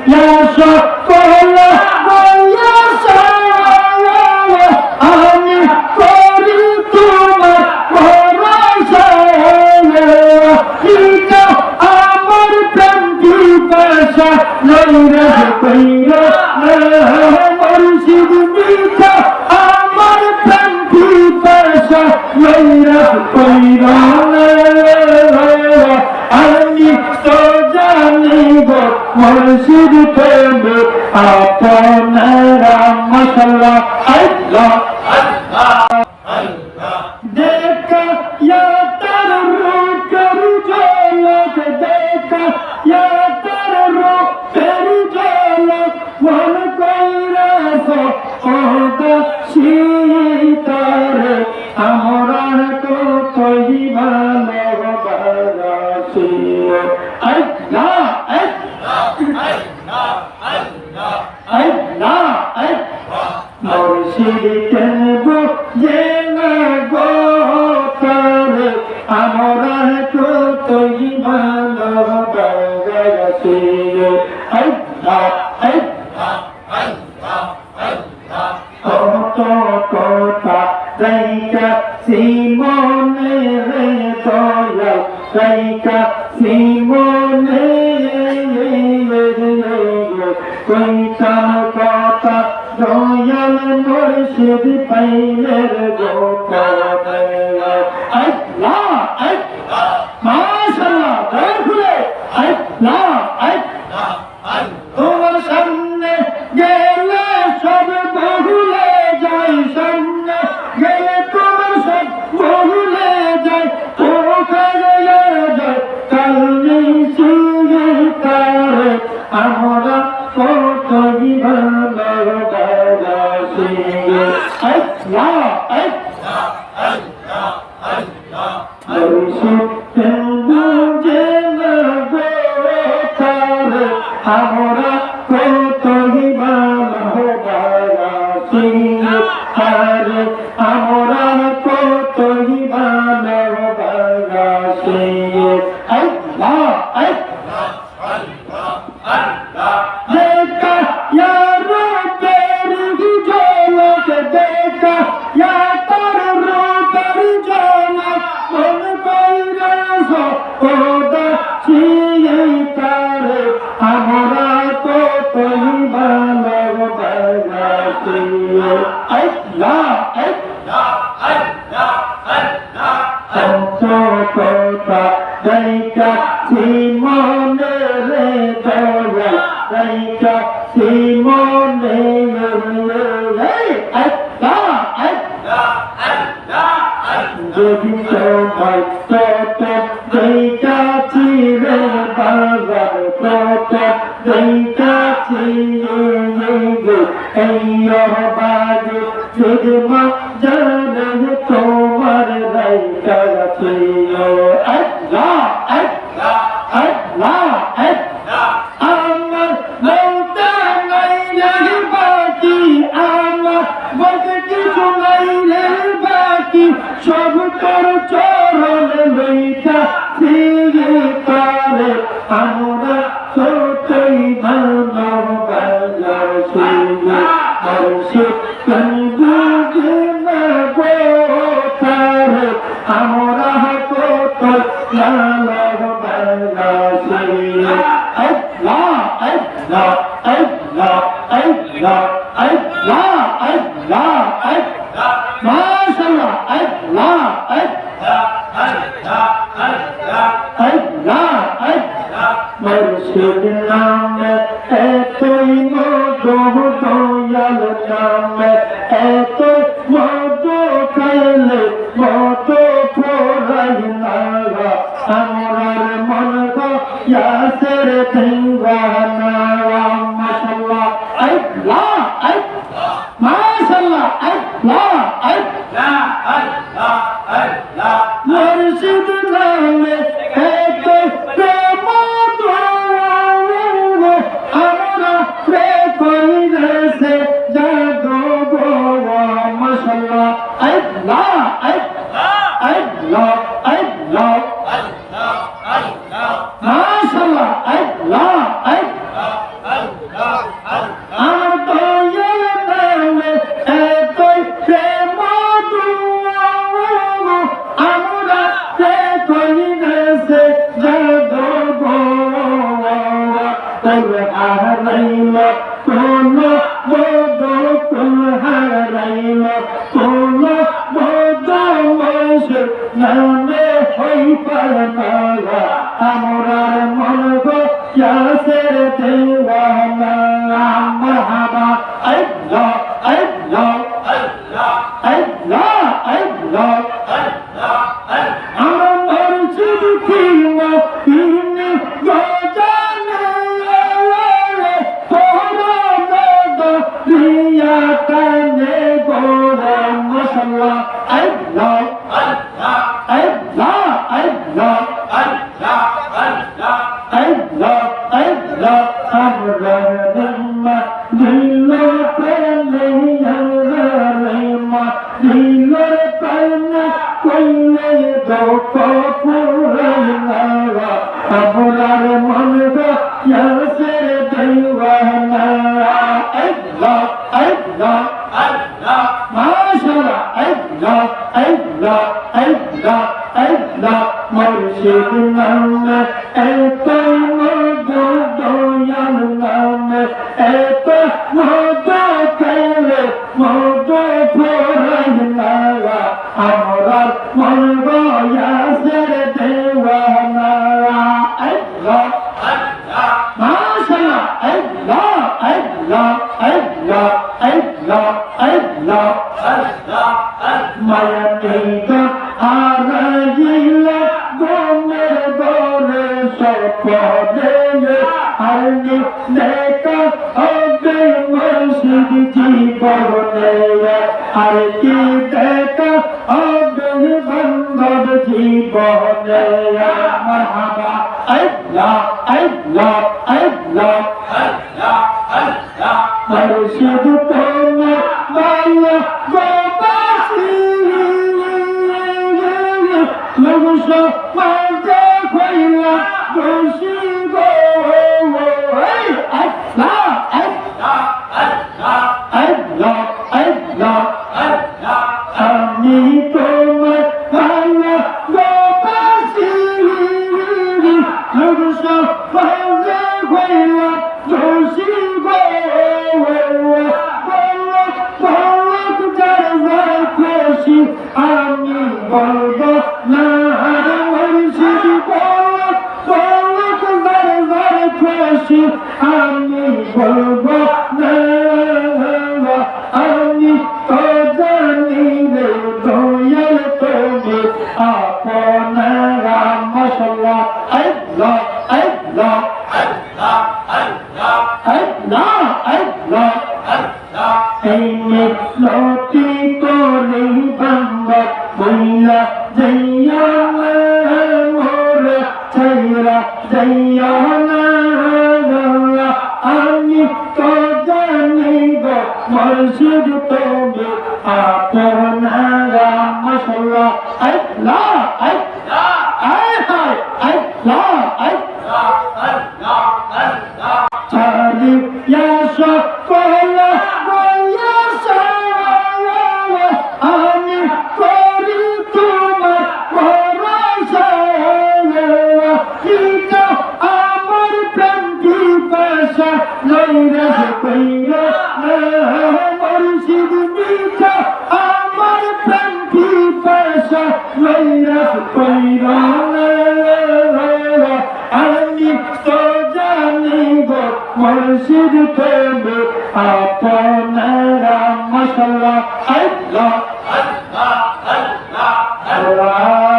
ইয়া সকল আমি করি তোমার ভরসা আমার প্রেম পিপাসা নৈরাশ কইরা মুর্শিদ মিঠা আমার প্রেম পিপাসা নৈরাশ কইরা আমি তো জানি গো মুর্শিদ প্রেম আপনারা মাশাআল্লাহ আল্লাহ देखा या तर रो कर झलक देखा या तर रो कर झलक मन कइरा सो ओदा सीतार हमरा को तोई भालोबासी अल्लाह अल्लाह अल्लाह मुर्शिद कहबो ये ना गो करे हमरा को तोई भालोबासी अल्लाह अल्लाह कोता दैका सीमोने रे तोया दैका सीमोने कोई काम कोता दोयल मुर्शिद पैर गोता अल्लाह अल्लाह माशाअल्लाह देखले अल्लाह अल्लाह তোমার সামনে গেলে সব ভুলে যাই সামনে গেলে তোমার সব ভুলে যাই কোথায় যায় কালনি সিতারে আমরা কতই ভালোবাসি আল্লাহ আল্লাহ আল্লাহ আল্লাহ বুঝে না গো তারে আমরা কতই ভালোবাসি আরে আমরা কতই ভালোবাসি আল্লাহ আল্লাহ আল্লাহ আল্লাহ দেখা ইয়া রবের ঝলক দেখা ইয়া তার রবের ঝলক মন কইরা সো ওদা সিতারে আমরা কতই ভালোবাসি আল্লাহ আল্লাহ আল্লাহ আল্লাহ কথা দেখা সিমনে রে দয়া দেখা সিমনে রে আল্লাহ আল্লাহ আল্লাহ যদি তোমায় তত দেখাছি রে বাজার তত দেখাছি এই বাজে সিগমা জানে তোমার দেখাছি আল্লাহ আল্লাহ আল্লাহ আল্লাহ আমার বলতে নাই রে বাকি আমার বলতে কিছু নাই রে বাকি সব তোর চরণ লইতা সিগতারে আমরা সত্যই ভালোবাসি মুর্শিদ বুঝে না গো তারে আমরা কতই ভালোবাসি আল্লাহ আল্লাহ আল্লাহ আল্লাহ আল্লাহ আল্লাহ আল্লাহ মাশাআল্লাহ আল্লাহ আল্লাহ আল্লাহ আল্লাহ আল্লাহ আল্লাহ মুর্শিদ নামে এতই মধু দয়াল নামে এত মধু খাইলে মধু ফোরাই না আমরার মন গো ইয়াসের দিওয়ানা মাশাআল্লাহ আল্লাহ আল্লাহ মাশাআল্লাহ আল্লাহ আল্লাহ আল্লাহ আল্লাহ মুর্শিদ নামে এত প্রেম আমরা প্রেম কইরেছে জাদু গো মাশাআল্লাহ আল্লাহ আল্লাহ আল্লাহ আল্লাহ মাশাআল্লাহ আল্লাহ আল্লাহ কুল হারাইল কোন বদল কুল হারাইল কোন বদল মসজিদ নামে হই পারনা আমরার মন গো ইয়াসের দেওয়ানা মারহাবা আল্লাহ আল্লাহ আল্লাহ আল্লাহ আল্লাহ আমার মসজিদ কি মদিনা গজানে তোরা দাদা দিয়া কানে গোরা মাশাআল্লাহ আল্লাহ আল্লাহ আল্লাহ আল্লাহ আল্লাহ আল্লাহ আল্লাহ আল্লাহ আমরা নিম্মা দিলো প্রেমে দিলের কান্না কইলে দোক পুরাইনা আমরার মন গো ইয়াসের দেওয়ানা আল্লাহ আল্লাহ আল্লাহ মাশাআল্লাহ আল্লাহ আল্লাহ আল্লাহ আল্লাহ মুর্শিদ নামে এত মধু দয়াল নামে এত মধু কেলে মধু পুরাইনা আমরার মন গো ইয়াসের দেওয়ানা আল্লাহ আল্লাহ মাশাআল্লাহ আল্লাহ আল্লাহ আল্লাহ আল্লাহ আল্লাহ আল্লাহ মায়ানিকা হারাইলা গোমের দরে সপদে আনি দেখা হবে মুর্শিদ জীবনে আর কি দেখা হবে বান্দর জীবনে মারহাবা আল্লাহ আল্লাহ আল্লাহ আল্লাহ আল্লাহ মুর্শিদ তোমার মায়া গোবাসী লুগসো মাঝে কইলা খুশি গো আল্লাহ আল্লাহ আল্লাহ আল্লাহ আল্লাহ আল্লাহ আমি তোমার মায়া গোবাসী লুগসো মাঝে কইলা খুশি গো খুশি আমি বলবো না মুর্শিদ খুশি আমি বলবো না আমি তো জানি রে দয়াল তুমি আপনারা মাশাআল্লাহ আল্লাহ আল্লাহ আল্লাহ আল্লাহ আল্লাহ আল্লাহ আল্লাহ এই লতি করে বান্দা বইলা যাইয়া মোরে ছাইরা যাইয়া না আমি তো জানি গো মুর্শিদ তুমি আপনারা মাশাআল্লাহ আল্লাহ আল্লাহ আল্লাহ আল্লাহ আল্লাহ আল্লাহ আল্লাহ চারি ইয়া সকলা গয়া সারা আমি করি তোমার ভরসা ইটা আমার প্রেম পিপাসা লইরা কইরা মুর্শিদ মিঠা আমার প্রেম পিপাসা লইরা কইরা আমি তো জানি গো মুর্শিদ তুমি আপনারা মাশাআল্লাহ আল্লাহ আল্লাহ আল্লাহ আল্লাহ